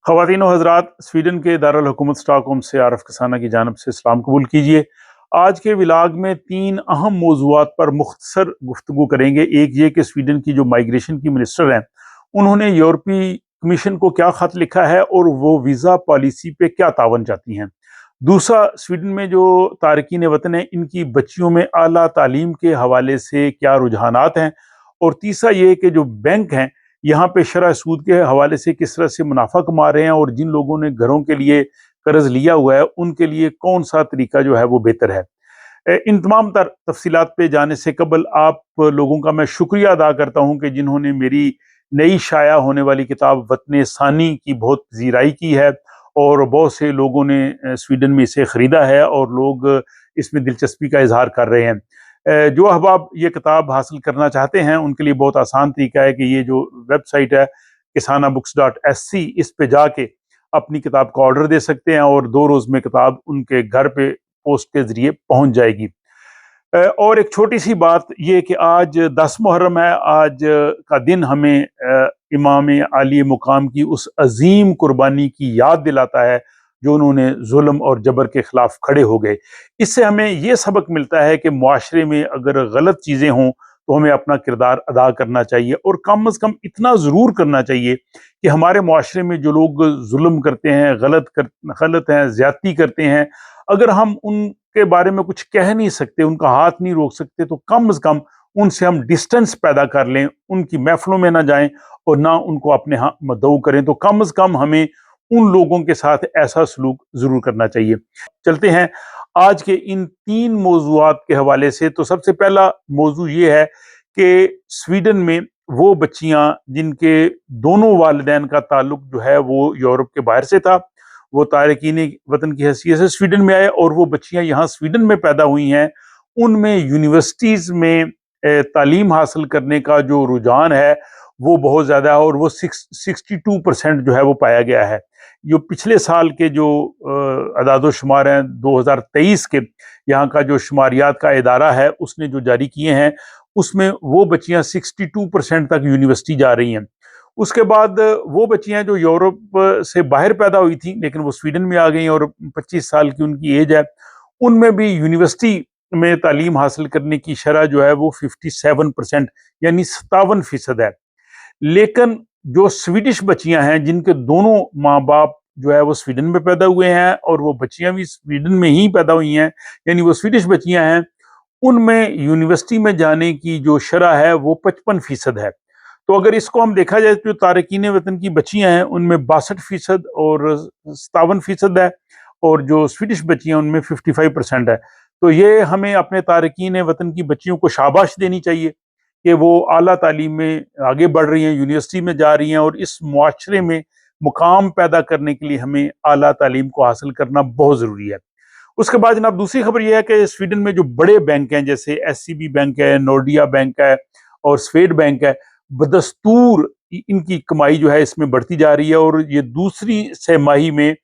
ख़वातीन व हज़रात, स्वीडन के दारुल हुकूमत स्टॉकहोम से आरफ कसाना की जानिब से सलाम कबूल कीजिए। आज के व्लॉग में 3 अहम मौज़ूआत पर मुख्तसर गुफ्तगू करेंगे। एक ये कि स्वीडन की जो माइग्रेशन की मिनिस्टर हैं, उन्होंने यूरोपीय कमीशन को क्या ख़त लिखा है और वो वीज़ा पॉलिसी पे क्या तावन चाहती हैं। दूसरा, स्वीडन में जो तारकीन वतन हैं, इनकी बच्चियों में आला तालीम के हवाले से क्या रुझानात हैं। और तीसरा ये कि जो बैंक हैं, यहाँ पे शरह सूद के हवाले से किस तरह से मुनाफा कमा रहे हैं और जिन लोगों ने घरों के लिए कर्ज लिया हुआ है, उनके लिए कौन सा तरीका जो है वो बेहतर है। इन तमाम तफसीलात पे जाने से कबल आप लोगों का मैं शुक्रिया अदा करता हूँ कि जिन्होंने मेरी नई शाया होने वाली किताब वतन सानी की बहुत ज़ीराई की है और बहुत से लोगों ने स्वीडन में इसे ख़रीदा है और लोग इसमें दिलचस्पी का इजहार कर रहे हैं। जो अहबाब ये किताब हासिल करना चाहते हैं, उनके लिए बहुत आसान तरीका है कि ये जो वेबसाइट है kisanabooks.sc, इस पे जाके अपनी किताब का ऑर्डर दे सकते हैं और 2 रोज़ में किताब उनके घर पे पोस्ट के ज़रिए पहुंच जाएगी। और एक छोटी सी बात ये कि आज 10 मुहर्रम है। आज का दिन हमें इमाम आली मुकाम की उस अजीम कुर्बानी की याद दिलाता है जो उन्होंने जुल्म और जबर के खिलाफ खड़े हो गए। इससे हमें ये सबक मिलता है कि मुआशरे में अगर गलत चीज़ें हों तो हमें अपना किरदार अदा करना चाहिए और कम अज़ कम इतना ज़रूर करना चाहिए कि हमारे मुआशरे में जो लोग जुल्म करते हैं, गलत हैं, ज़्यादती करते हैं, अगर हम उनके बारे में कुछ कह नहीं सकते, उनका हाथ नहीं रोक सकते, तो कम से कम उनसे हम डिस्टेंस पैदा कर लें, उनकी महफिलों में ना जाएं और ना उनको अपने यहाँ मदऊ करें। तो कम से कम हमें उन लोगों के साथ ऐसा सलूक जरूर करना चाहिए। चलते हैं आज के इन 3 मौजूआत के हवाले से। तो सबसे पहला मौजू ये है कि स्वीडन में वो बच्चियां जिनके दोनों वालिदैन का ताल्लुक जो है वो यूरोप के बाहर से था, वो तारकीन वतन की हैसियत से स्वीडन में आए और वो बच्चियां यहाँ स्वीडन में पैदा हुई हैं। उनमें यूनिवर्सिटीज में तालीम हासिल करने का जो रुझान है वो बहुत ज़्यादा है और वो 62% जो है वो पाया गया है। जो पिछले साल के जो अदाद शुमार हैं 2023 के, यहाँ का जो शुमारियात का इदारा है उसने जो जारी किए हैं, उसमें वो बच्चियां 62% तक यूनिवर्सिटी जा रही हैं। उसके बाद वो बच्चियां जो यूरोप से बाहर पैदा हुई थी लेकिन वो स्वीडन में आ गई और 25 साल की उनकी एज है, उनमें भी यूनिवर्सिटी में तालीम हासिल करने की शरह जो है वो 57% यानी 57% है। लेकिन जो स्वीडिश बच्चियां हैं जिनके दोनों माँ बाप जो है वो स्वीडन में पैदा हुए हैं और वो बच्चियां भी स्वीडन में ही पैदा हुई हैं, यानी वो स्वीडिश बच्चियां हैं, उनमें यूनिवर्सिटी में जाने की जो शरह है वो 55% है। तो अगर इसको हम देखा जाए तो तारकीन वतन की बच्चियां हैं उनमें 62% और 57% है और जो स्वीडिश बच्चियां उनमें 55% है। तो ये हमें अपने तारकीन वतन की बच्चियों को शाबाश देनी चाहिए कि वो आला तालीम में आगे बढ़ रही हैं, यूनिवर्सिटी में जा रही हैं और इस मुआशरे में मुकाम पैदा करने के लिए हमें आला तालीम को हासिल करना बहुत ज़रूरी है। उसके बाद जनाब दूसरी खबर यह है कि स्वीडन में जो बड़े बैंक हैं जैसे एससीबी बैंक है, नोर्डिया बैंक है और स्वेड बैंक है, बदस्तूर इनकी कमाई जो है इसमें बढ़ती जा रही है और ये दूसरी छमाही में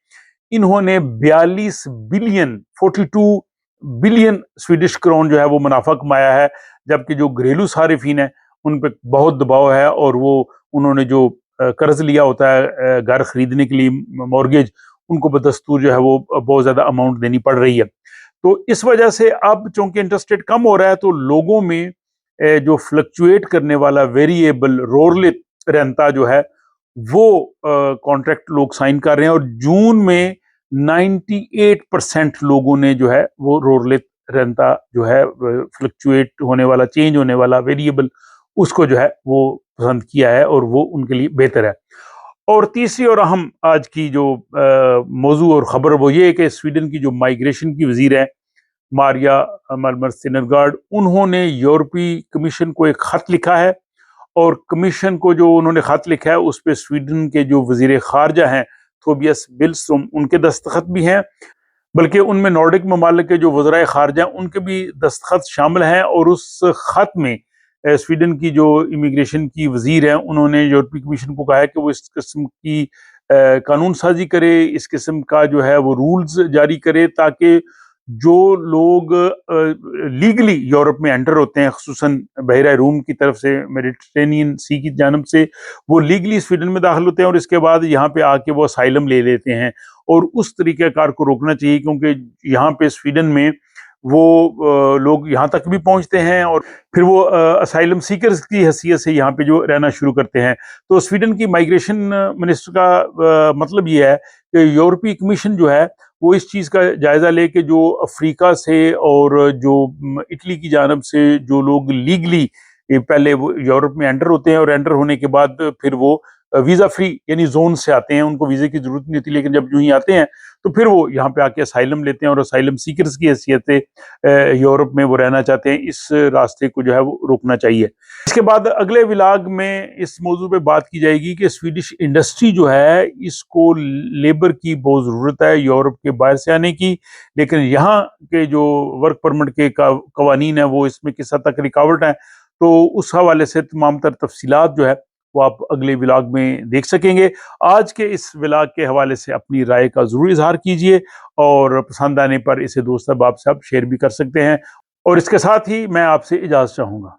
इन्होंने 42 बिलियन 42 बिलियन स्वीडिश क्रोन जो है वो मुनाफा कमाया है। जबकि जो घरेलू सारिफिन है उन पर बहुत दबाव है और वो उन्होंने जो कर्ज लिया होता है घर खरीदने के लिए, मॉर्गेज, उनको बदस्तूर जो है वो बहुत ज़्यादा अमाउंट देनी पड़ रही है। तो इस वजह से अब चूंकि इंटरेस्ट रेट कम हो रहा है तो लोगों में जो फ्लक्चुएट करने वाला वेरिएबल रोरलेट रेंता जो है वो कॉन्ट्रैक्ट लोग साइन कर रहे हैं और जून में 98% लोगों ने जो है वो रोरलेट रेंता जो है फ्लक्चुएट होने वाला, चेंज होने वाला वेरिएबल, उसको जो है वो पसंद किया है और वो उनके लिए बेहतर है। और तीसरी और अहम आज की जो मौजू और ख़बर वो ये है कि स्वीडन की जो माइग्रेशन की वज़ीर है मारिया मल्मर सिनरगार्ड, उन्होंने यूरोपीय कमीशन को एक ख़त लिखा है और कमीशन को जो उन्होंने ख़त लिखा है उस पर स्वीडन के जो वज़ीर ख़ारजा हैं थोबियस बिलस्ट्रोम, उनके दस्तखत भी हैं, बल्कि उनमें नॉर्डिक ममालिक के जो वज़राए ख़ारजा हैं उनके भी दस्तखत शामिल हैं। और उस ख़त में स्वीडन की जो इमिग्रेशन की वज़ीर हैं उन्होंने यूरोपीय कमीशन को कहा है कि वो इस किस्म की कानून साजी करे, इस किस्म का जो है वो रूल्स जारी करे ताकि جو لوگ لیگلی یورپ میں انٹر ہوتے ہیں، خصوصاً بحیرہ روم کی طرف سے، میڈیٹرینین سی کی جانب سے، وہ لیگلی سویڈن میں داخل ہوتے ہیں اور اس کے بعد یہاں پہ آ کے وہ اسائلم لے لیتے ہیں، اور اس طریقہ کار کو روکنا چاہیے، کیونکہ یہاں پہ سویڈن میں وہ لوگ یہاں تک بھی پہنچتے ہیں اور پھر وہ اسائلم سیکرز کی حیثیت سے یہاں پہ جو رہنا شروع کرتے ہیں۔ تو سویڈن کی مائیگریشن منسٹر کا مطلب یہ ہے کہ یورپی کمیشن جو ہے وہ اس چیز کا جائزہ لے کہ جو افریقہ سے اور جو اٹلی کی جانب سے جو لوگ لیگلی پہلے وہ یورپ میں انٹر ہوتے ہیں اور انٹر ہونے کے بعد پھر وہ ویزا فری یعنی زون سے آتے ہیں، ان کو ویزے کی ضرورت نہیں ہوتی، لیکن جب یوں ہی آتے ہیں تو پھر وہ یہاں پہ آ کے اسائلم لیتے ہیں اور اسائلم سیکرز کی حیثیت سے یورپ میں وہ رہنا چاہتے ہیں۔ اس راستے کو جو ہے وہ روکنا چاہیے۔ اس کے بعد اگلے ولاگ میں اس موضوع پہ بات کی جائے گی کہ سویڈش انڈسٹری جو ہے اس کو لیبر کی بہت ضرورت ہے یورپ کے باہر سے آنے کی، لیکن یہاں کے جو ورک پرمٹ کے قوانین ہیں وہ اس میں کس حد تک رکاوٹ ہیں، تو اس حوالے سے تمام تر تفصیلات جو ہے وہ آپ اگلے ولاگ میں دیکھ سکیں گے۔ آج کے اس ولاگ کے حوالے سے اپنی رائے کا ضرور اظہار کیجئے، اور پسند آنے پر اسے دوست احباب سے آپ شیئر بھی کر سکتے ہیں، اور اس کے ساتھ ہی میں آپ سے اجازت چاہوں گا۔